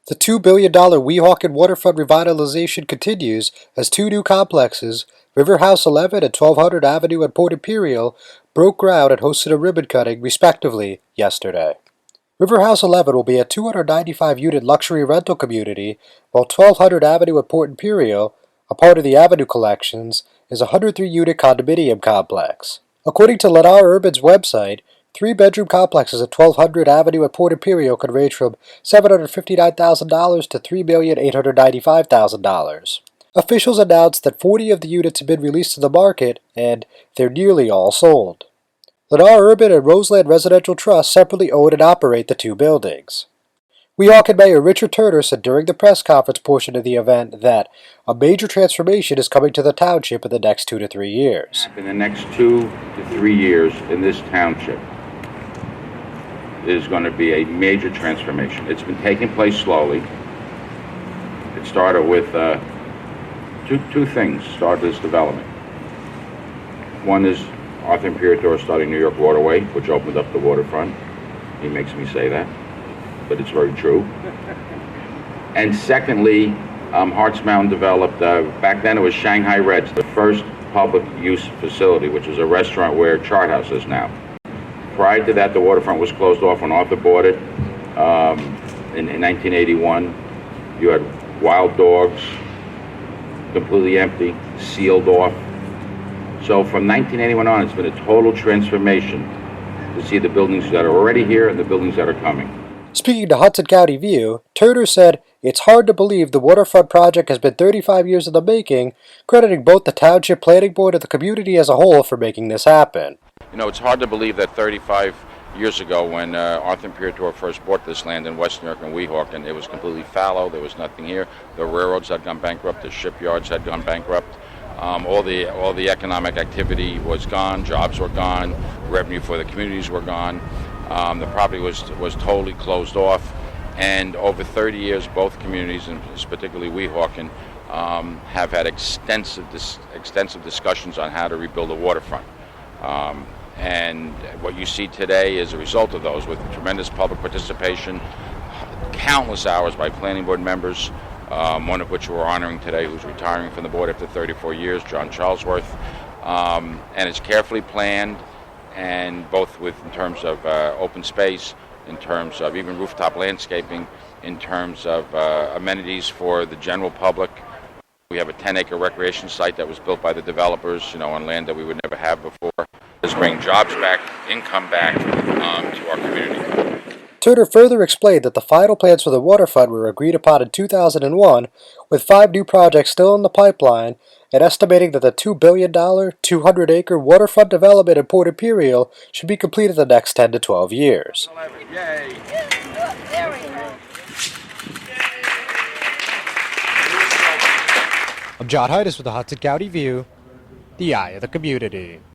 The $2 billion Weehawken waterfront revitalization continues as two new complexes, River House 11 and 1200 Avenue at Port Imperial, broke ground and hosted a ribbon cutting, respectively, yesterday. River House 11 will be a 295-unit luxury rental community, while 1200 Avenue at Port Imperial, a part of the Avenue Collections, is a 103-unit condominium complex. According to Lennar Urban's website, three-bedroom complexes at 1200 Avenue at Port Imperial could range from $759,000 to $3,895,000. Officials announced that 40 of the units have been released to the market, and they're nearly all sold. Lennar Urban and Roseland Residential Trust separately own and operate the two buildings. Weehawken Mayor Richard Turner said during the press conference portion of the event that a major transformation is coming to the township in the next 2 to 3 years. In the next 2 to 3 years in this township, there's going to be a major transformation. It's been taking place slowly. It started with two things started this development. One is Port Imperial starting New York Waterway, which opened up the waterfront. He makes me say that, but it's very true. And secondly, Harts Mountain developed, back then it was Shanghai Reds, the first public use facility, which is a restaurant where Chart House is now. Prior to that, the waterfront was closed off when Arthur bought it in 1981. You had wild dogs, completely empty, sealed off. So from 1981 on, it's been a total transformation to see the buildings that are already here and the buildings that are coming. Speaking to Hudson County View, Turner said, "It's hard to believe the waterfront project has been 35 years in the making," crediting both the Township Planning Board and the community as a whole for making this happen. You know, it's hard to believe that 35 years ago when Arthur Imperial first bought this land in West New York and Weehawken, it was completely fallow, there was nothing here. The railroads had gone bankrupt, the shipyards had gone bankrupt. All the economic activity was gone, jobs were gone, revenue for the communities were gone. The property was totally closed off, and over 30 years, both communities, and particularly Weehawken, have had extensive discussions on how to rebuild the waterfront. And what you see today is a result of those, with tremendous public participation, countless hours by planning board members, one of which we're honoring today, who's retiring from the board after 34 years, John Charlesworth. And it's carefully planned, and both in terms of open space, in terms of even rooftop landscaping, in terms of amenities for the general public. We have a 10-acre recreation site that was built by the developers, on land that we would never have before. It's bringing jobs back, income back to our community. Turner further explained that the final plans for the waterfront were agreed upon in 2001, with 5 new projects still in the pipeline, and estimating that the $2 billion, 200-acre waterfront development in Port Imperial should be completed in the next 10 to 12 years. Yay. I'm John Heides with the Hudson County View, the eye of the community.